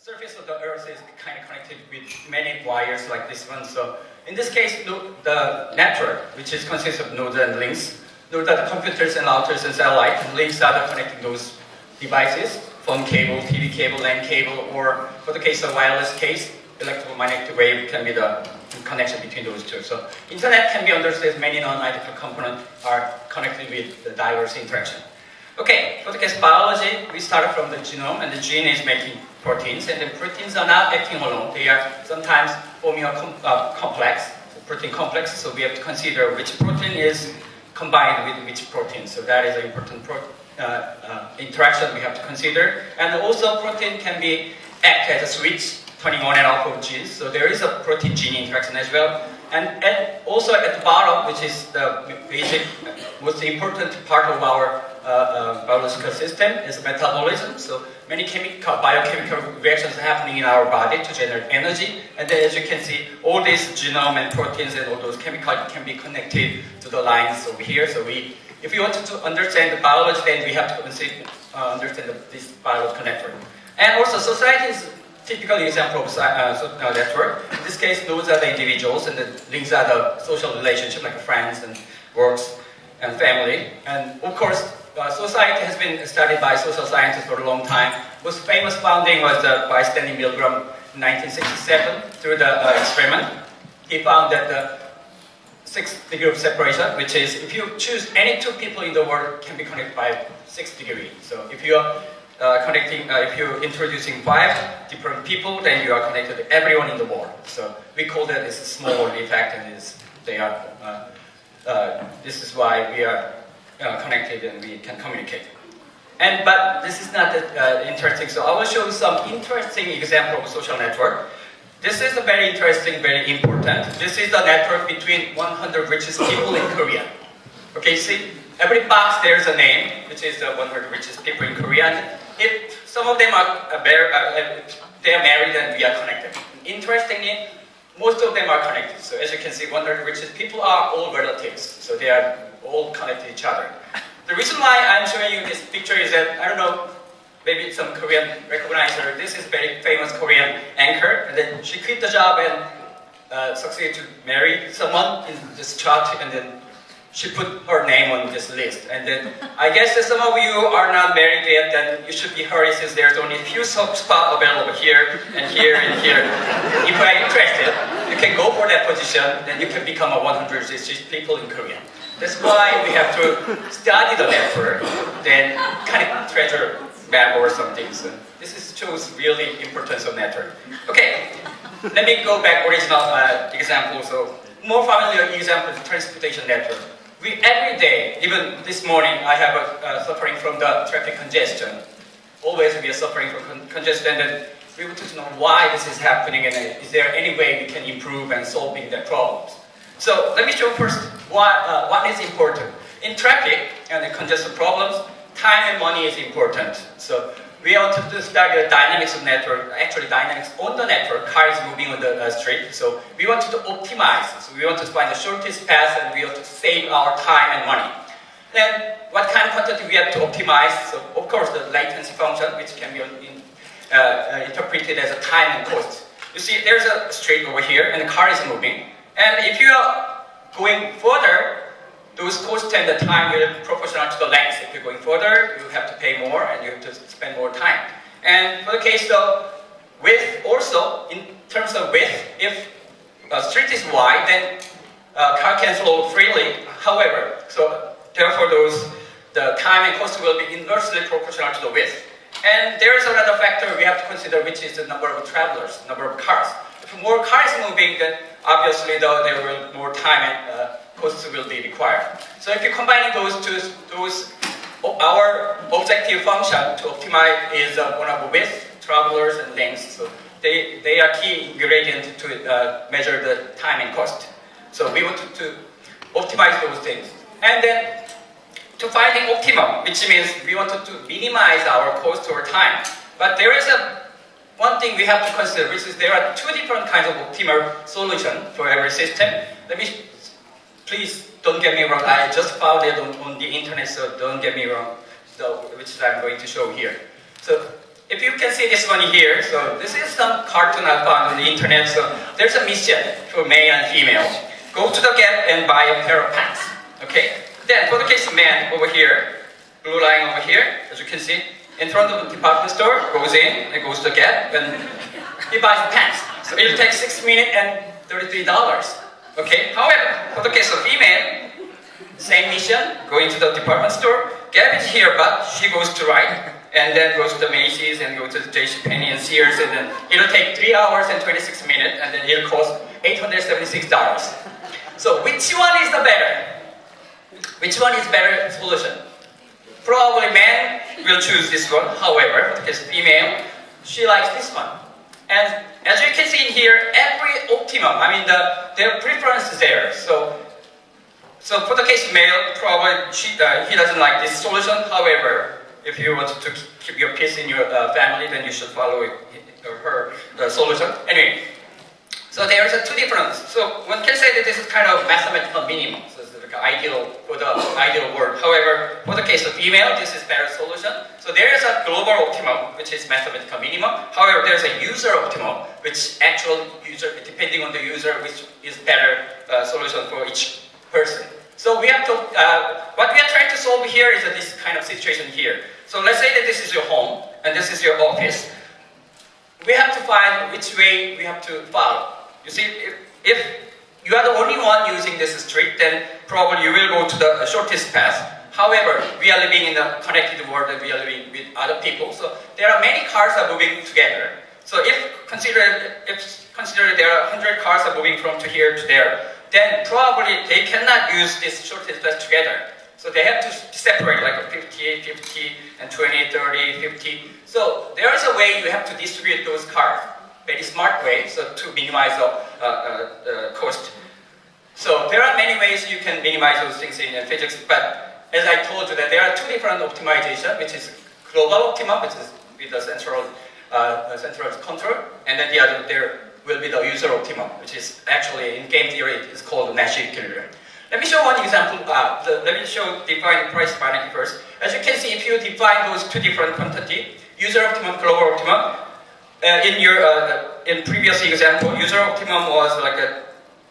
surface of the Earth is kind of connected with many wires like this one. So in this case, the network, which is consists of nodes and links, nodes are the computers and routers and satellites, and links are the connecting those devices, phone cable, TV cable, LAN cable, or for the case of wireless case, electromagnetic wave can be the connection between those two. So internet can be understood as many non-identical components are connected with the diverse interaction. Okay, for the case of biology, we started from the genome, and the gene is making proteins, and the proteins are not acting alone. They are sometimes forming a complex, protein complex, so we have to consider which protein is combined with which protein. So that is an important interaction we have to consider. And also protein can be act as a switch, turning on and off of genes. So there is a protein-gene interaction as well. And also at the bottom, which is the basic, most important part of our biological system, is metabolism. So many biochemical reactions are happening in our body to generate energy. And then as you can see, all these genome and proteins and all those chemicals can be connected to the lines over here. So if we want to understand the biology, then we have to understand this biological network. And also society is typical example of network. In this case, those are the individuals, and the links are the social relationship, like friends and works and family. And of course, society has been studied by social scientists for a long time. Most famous founding was by Stanley Milgram in 1967 through the experiment. He found that the 6 degrees of separation, which is if you choose any 2 people in the world, can be connected by 6 degrees. So if you are if you're introducing 5 different people, then you are connected to everyone in the world. So we call that this small world effect, and this is why we are connected and we can communicate. But this is not that interesting. So I will show you some interesting example of social network. This is a very interesting, very important. This is the network between 100 richest people in Korea. Okay, see, every box there's a name, which is the 100 richest people in Korea. And if some of them are they are married, and we are connected. Interestingly, most of them are connected. So as you can see, 100 richest people are all relatives. So they are all connected to each other. The reason why I'm showing you this picture is that, I don't know, maybe some Korean recognize her. This is very famous Korean anchor. And then she quit the job and succeeded to marry someone in this chart, and then she put her name on this list. And then I guess that some of you are not married yet, then you should be hurried, since there's only a few spots available here and here and here. If you are interested, you can go for that position, then you can become a 100 richest people in Korea. That's why we have to study the network, then kind of treasure map or something. So this shows really importance of network. Okay, let me go back original example. So more familiar example is transportation network. Every day, even this morning, I have suffering from the traffic congestion. Always we are suffering from congestion, and we want to know why this is happening, and is there any way we can improve and solving the problems. So let me show first what is important. In traffic and the congestion problems, time and money is important. So we want to study the dynamics of network, actually dynamics on the network, cars moving on the street. So we want to optimize. So we want to find the shortest path, and we want to save our time and money. Then what kind of quantity we have to optimize? So of course the latency function, which can be interpreted as a time and cost. You see there's a street over here, and the car is moving. And if you are going further, those costs and the time will be proportional to the length. If you're going further, you have to pay more and you have to spend more time. And for the case of width, also in terms of width, if a street is wide, then car can flow freely. However, so therefore the time and cost will be inversely proportional to the width. And there is another factor we have to consider, which is the number of travelers, number of cars. If more cars moving, then obviously there will be more time and costs will be required. So if you combine those two, our objective function to optimize is one of width, travelers, and lengths. So they are key ingredient to measure the time and cost. So we want to optimize those things. And then to finding optimum, which means we wanted to minimize our cost or time. But there is one thing we have to consider, which is there are 2 different kinds of optimal solution for every system. Please don't get me wrong, I just found it on the internet, so don't get me wrong, which I'm going to show here. So if you can see this one here, so this is some cartoon I found on the internet. So there's a mission for male and female. Go to the Gap and buy a pair of pants. Okay? Then for the case of man over here, blue line over here, as you can see, in front of the department store, goes in and goes to the Gap and he buys pants. So it'll take 6 minutes and $33. Okay? However, for the case of female, same mission, going to the department store, Gap is here, but she goes to right, and then goes to the Macy's and goes to the JCPenney and Sears, and then it'll take 3 hours and 26 minutes, and then it'll cost $876. So which one is the better? Which one is better solution? Probably men will choose this one. However, because female, she likes this one. And as you can see in here, every Optimum, I mean their preference is there. So for the case of male, probably he doesn't like this solution. However, if you want to keep your peace in your family, then you should follow her solution. Anyway, so there is two differences. So one can say that this is kind of mathematical minimum. So it's like ideal for the ideal world. However, for the case of female, this is better solution. So there is a global optimum, which is mathematical minimum. However, there's a user optimum, which actual user, depending on the user, which is better solution for each person. So we have to, what we are trying to solve here is this kind of situation here. So let's say that this is your home, and this is your office. We have to find which way we have to follow. You see, if you are the only one using this street, then probably you will go to the shortest path. However, we are living in a connected world and we are living with other people. So there are many cars are moving together. So if consider there are 100 cars are moving from to here to there, then probably they cannot use this shortest path together. So they have to separate like 50, 50, and 20, 30, 50. So there is a way you have to distribute those cars, very smart way, so to minimize the cost. So there are many ways you can minimize those things in physics, but as I told you that there are two different optimization, which is global optimum, which is with the central control, and then the other there will be the user optimum, which is actually in game theory is called Nash equilibrium. Let me show one example. Let me define price parity first. As you can see, if you define those two different quantity, user optimum, global optimum, in previous example, user optimum was like a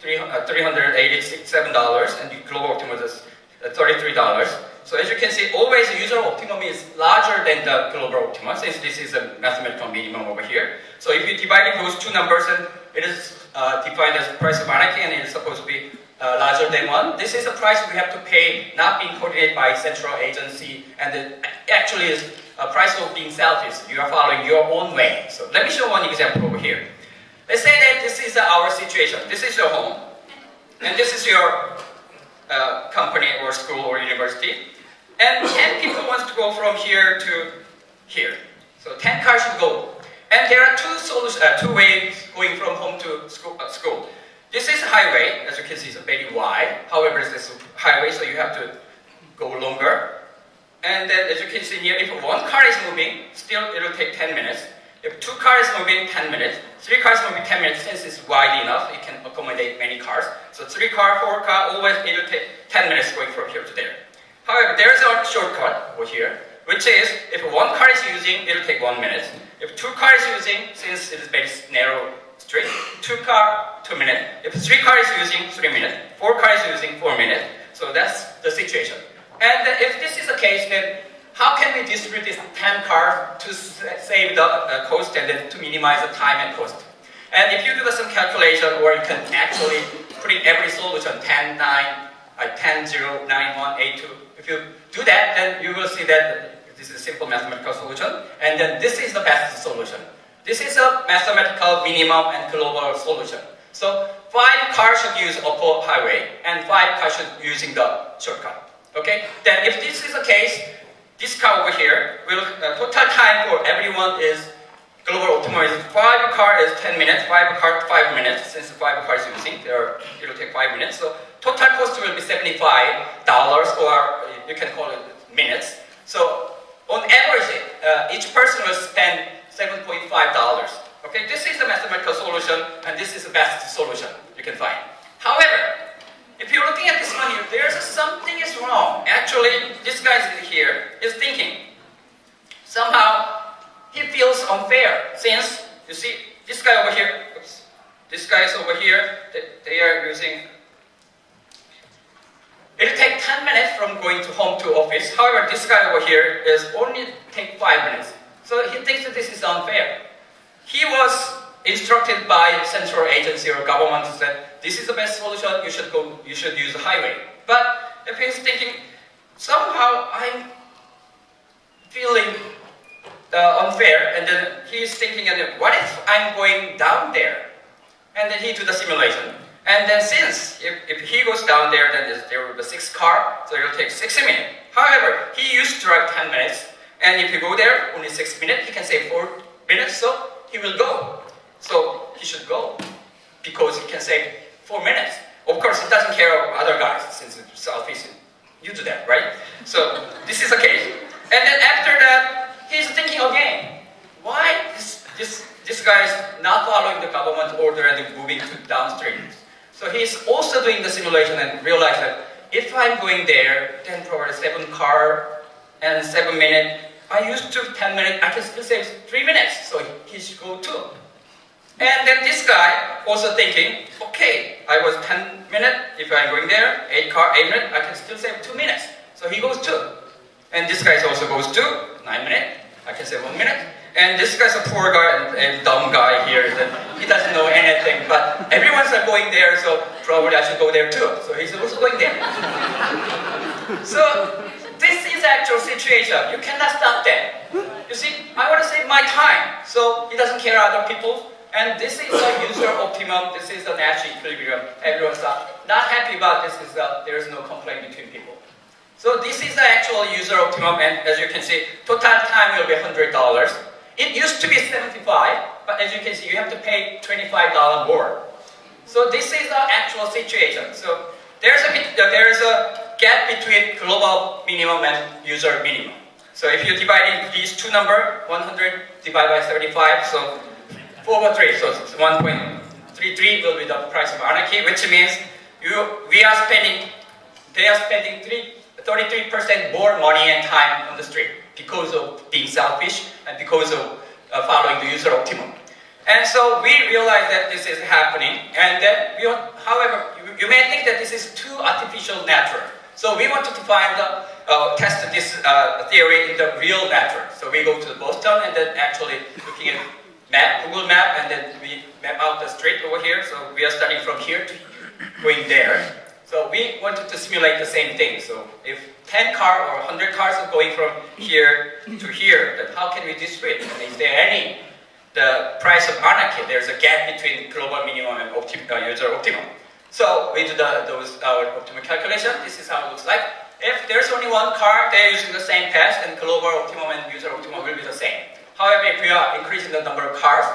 $387, and the global optimum was $33. So as you can see, always the user optimum is larger than the global optimum, since this is a mathematical minimum over here. So if you divide those two numbers, and it is defined as price of anarchy, and it is supposed to be larger than 1. This is a price we have to pay, not being coordinated by central agency, and it actually is a price of being selfish. You are following your own way. So let me show one example over here. Let's say that this is our situation. This is your home, and this is your company or school or university. And 10 people want to go from here to here. So 10 cars should go. And there are two ways going from home to school. This is a highway, as you can see, it's very wide. However, this is a highway, so you have to go longer. And then, as you can see here, if one car is moving, still it will take 10 minutes. If two cars moving, 10 minutes. 3 cars moving, 10 minutes. Since it's wide enough, it can accommodate many cars. So 3 car, 4 car, always it will take 10 minutes going from here to there. However, there is a shortcut over here, which is if one car is using, it will take 1 minute. If 2 cars using, since it is very narrow street, 2 car, 2 minutes. If 3 cars using, 3 minutes. 4 cars using, 4 minutes. So that's the situation. And if this is the case, then how can we distribute this 10 cars to save the cost and then to minimize the time and cost? And if you do some calculation, or you can actually put in every solution, 10, 9, 10, 0, 9, 1, 8, 2. If you do that, then you will see that this is a simple mathematical solution. And then this is the best solution. This is a mathematical minimum and global solution. So 5 cars should use upper highway, and 5 cars should using the shortcut. Okay? Then if this is the case, this car over here will total time for everyone is global optimum is 5 car is 10 minutes, 5 car 5 minutes. Since 5 cars using, it will take 5 minutes. So total cost will be $75, or you can call it minutes. So on average, each person will spend $7.5. Okay, this is the mathematical solution, and this is the best solution you can find. However, if you're looking at this one here, there's something is wrong. Actually, this guy here is thinking somehow he feels unfair since, you see, this guy over here, oops, this guy is over here, they are using, it'll take 10 minutes from going to home to office. However, this guy over here is only take 5 minutes. So he thinks that this is unfair. He was instructed by central agency or government that this is the best solution, you should use the highway. But if he's thinking, somehow I'm feeling unfair, and then he's thinking, what if I'm going down there? And then he do the simulation. And then since, if he goes down there, then there will be 6 cars, so it will take 60 minutes. However, he used to drive 10 minutes, and if you go there, only 6 minutes, he can save 4 minutes, so he will go. So he should go, because he can save 4 minutes. Of course, he doesn't care of other guys, since it's selfish. You do that, right? So this is the case. And then after that, he's thinking again, why this guy is not following the government order and moving to downstream? So he's also doing the simulation and realized that if I'm going there, then probably 7 cars and 7 minutes. I used to 10 minutes, I can still save 3 minutes, so he should go too. And then this guy also thinking, okay, I was 10 minutes, if I'm going there, 8 minutes, I can still save 2 minutes. So he goes too. And this guy also goes too, 9 minutes, I can save 1 minute. And this guy's a poor guy, a dumb guy here, that he doesn't know anything, but everyone's going there, so probably I should go there too. So he's also going there. So this is actual situation. You cannot stop that. You see, I want to save my time, so he doesn't care other people. And this is a user optimum. This is a natural equilibrium. Everyone's not happy about this. There is no complaint between people. So this is the actual user optimum, and as you can see, total time will be $100. It used to be 75, but as you can see, you have to pay $25 more. So this is the actual situation. So there is a gap between global minimum and user minimum. So if you divide in these two numbers, 100 divided by 35, so 4/3, so 1.33 will be the price of anarchy, which means they are spending 33% more money and time on the street because of being selfish and because of following the user optimum. And so we realize that this is happening, and then however, you may think that this is too artificial network. So we wanted to test this theory in the real network. So we go to Boston and then actually looking at Google Map, and then we map out the street over here. So we are starting from here to going there. So we wanted to simulate the same thing. So if 10 cars or 100 cars are going from here to here, then how can we distribute? And is there the price of anarchy? There's a gap between global minimum and user optimum. So we do our optimum calculation. This is how it looks like. If there's only one car, they're using the same path, and global optimum and user optimum will be the same. However, if we are increasing the number of cars,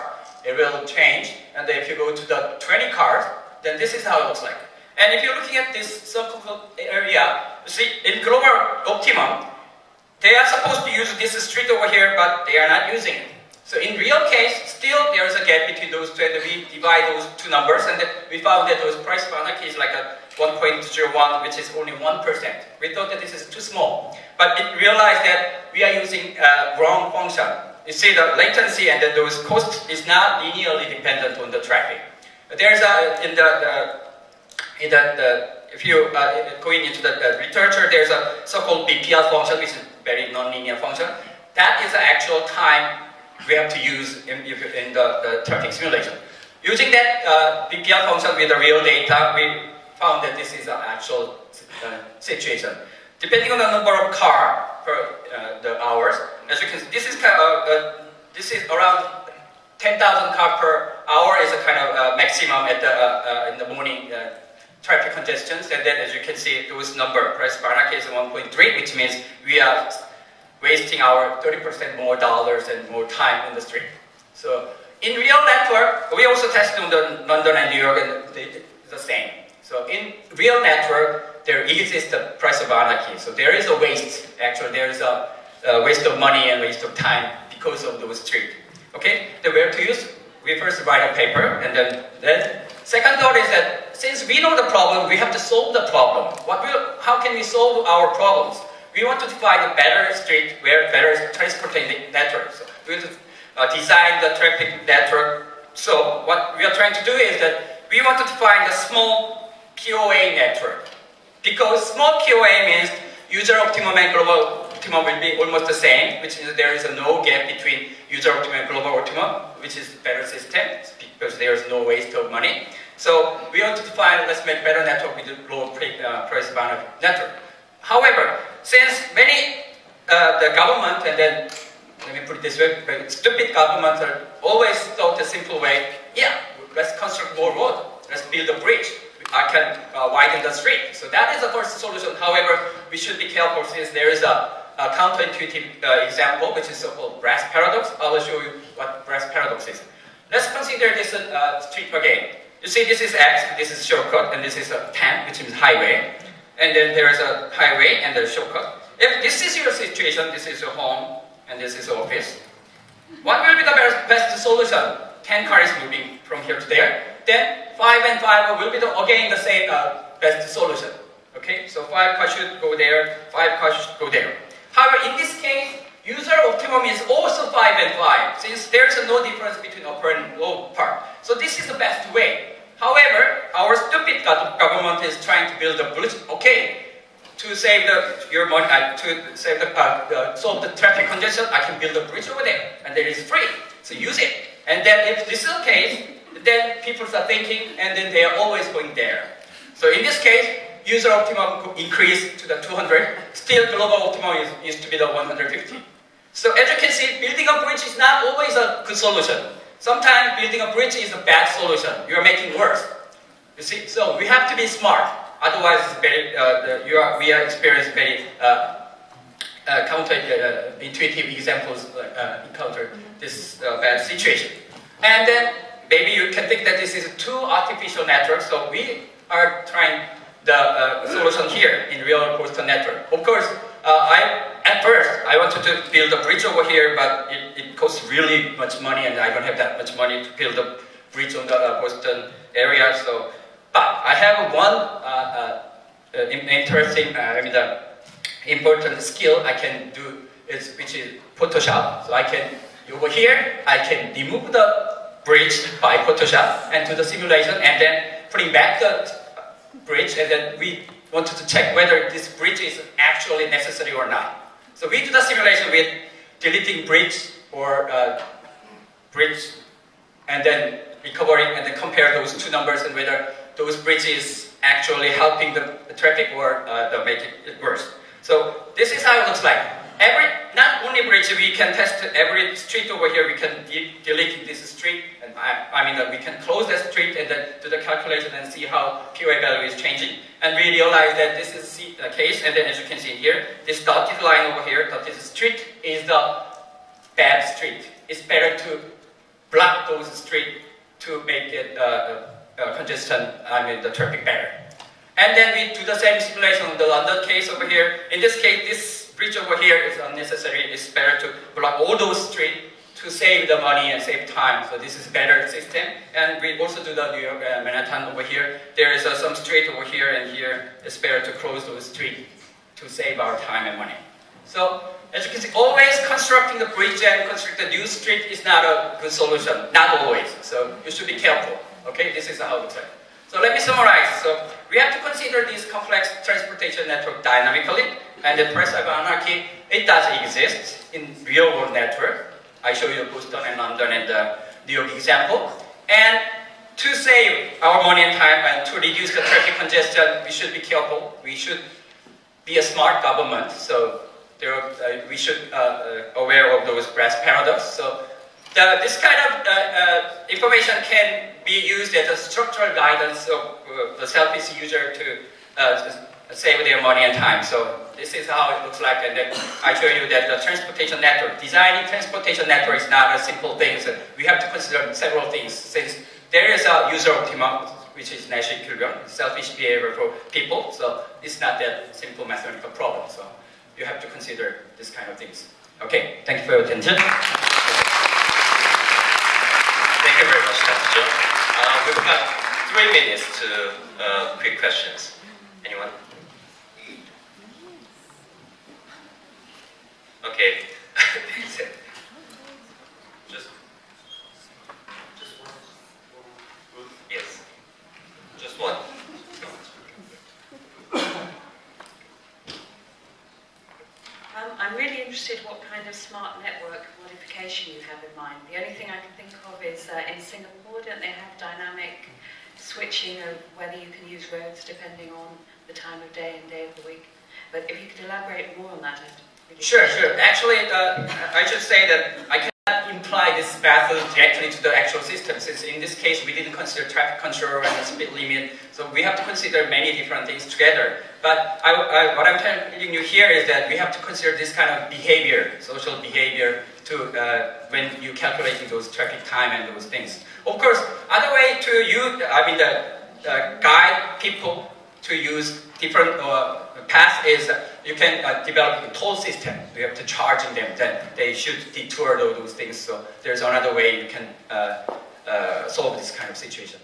it will change. And then if you go to the 20 cars, then this is how it looks like. And if you're looking at this circle area, you see, in global optimum, they are supposed to use this street over here, but they are not using it. So in real case, still there is a gap between those two, and we divide those two numbers, and then we found that those price of anarchy is like a 1.01, which is only 1%. We thought that this is too small. But we realized that we are using wrong function. You see, the latency and those costs is not linearly dependent on the traffic. There's if you going into the literature, there's a so-called BPL function, which is very non-linear function. That is the actual time we have to use in the traffic simulation. Using that BPL function with the real data, we found that this is an actual situation. Depending on the number of cars per the hours, as you can see, this is around 10,000 cars per hour is a kind of maximum at in the morning traffic congestions, and then as you can see, those price per anarchy is 1.3, which means we are wasting our 30% more dollars and more time in the street. So in real network, we also tested on the London and New York, and it's the same. So in real network, there exists the price of anarchy. So there is a waste. Actually, there is a waste of money and waste of time because of those streets. Okay, then where to use? We first write a paper, and then second thought is that since we know the problem, we have to solve the problem. How can we solve our problems? We want to find a better street where better transportation network. So we want to design the traffic network. So what we are trying to do is that we wanted to find a small QoA network. Because small QoA means user optimum and global optimum will be almost the same, which means there is no gap between user optimum and global optimum, which is a better system because there is no waste of money. So we want to find, let's make better network with a low price bound network. However, since many the government, and then let me put it this way, stupid governments are always thought a simple way. Yeah, let's construct more road. Let's build a bridge. I can widen the street. So that is the first solution. However, we should be careful since there is a counterintuitive example, which is so-called brass paradox. I will show you what brass paradox is. Let's consider this street again. You see, this is X, this is shortcut, and this is a 10, which means highway. And then there is a highway and there's shortcut. If this is your situation, this is your home, and this is your office. What will be the best solution? 10 cars moving from here to there. Then 5 and 5 will be again the same best solution. Okay, so 5 cars should go there, 5 cars should go there. However, in this case, user optimum is also 5 and 5, since there is no difference between upper and low part. So this is the best way. However, our stupid government is trying to build a bridge. Okay, to save your money, to save solve the traffic congestion, I can build a bridge over there, and there is free. So use it. And then if this is the case, then people start thinking, and then they are always going there. So in this case, user optimum increased to the 200. Still, global optimum used to be the 150. So as you can see, building a bridge is not always a good solution. Sometimes building a bridge is a bad solution. You are making worse. You see, so we have to be smart. Otherwise, it's very, we are experiencing very counterintuitive examples encounter this bad situation. And then maybe you can think that this is too artificial network. So we are trying the solution here in real Boston network. Of course, at first I wanted to build a bridge over here, but it costs really much money, and I don't have that much money to build a bridge on the Boston area. So, but I have one interesting, the important skill I can do which is Photoshop. So I can over here I can remove the bridge by Photoshop and do the simulation, and then putting back the bridge, and then we wanted to check whether this bridge is actually necessary or not. So we do the simulation with deleting bridge or bridge, and then recovering, and then compare those two numbers and whether those bridges actually helping the traffic or make it worse. So this is how it looks like. Not only bridge, we can test every street over here. We can delete this street, and we can close the street and then do the calculation and see how QA value is changing. And we realize that this is the case. And then, as you can see here, this dotted line over here, dotted street, is the bad street. It's better to block those streets to make it congestion. The traffic better. And then we do the same simulation on the London case over here. In this case, this bridge over here is unnecessary. It's better to block all those streets to save the money and save time. So this is a better system. And we also do the New York Manhattan over here. There is some street over here and here. It's better to close those streets to save our time and money. So as you can see, always constructing the bridge and construct the new street is not a good solution. Not always. So you should be careful. Okay, this is how it looks like. So let me summarize. So we have to consider this complex transportation network dynamically, and the price of anarchy, it does exist in real world network. I show you Boston and London and the New York example. And to save our money and time and to reduce the traffic congestion, we should be careful. We should be a smart government. So we should aware of those brass paradox. So this kind of information can be used as a structural guidance of the selfish user to save their money and time. So this is how it looks like, and then I show you that the transportation network, designing transportation network is not a simple thing. So we have to consider several things. Since there is a user optimum, which is Nash equilibrium, selfish behavior for people, so it's not that simple mathematical problem. So you have to consider this kind of things. Okay, thank you for your attention. Thank you very much, Dr. Joe. We've got 3 minutes to quick questions. Anyone? Okay. Just interested what kind of smart network modification you have in mind. The only thing I can think of is in Singapore, don't they have dynamic switching of whether you can use roads depending on the time of day and day of the week? But if you could elaborate more on that, I'd really Sure. Actually, I should say that I cannot imply this method directly to the actual system, since in this case we didn't consider traffic control and the speed limit, so we have to consider many different things together. But what I'm telling you here is that we have to consider this kind of behavior, social behavior, to when you calculating those traffic time and those things. Of course, other way to use, guide people to use different paths is you can develop a toll system. You have to charging them that they should detour those things. So there's another way you can solve this kind of situation.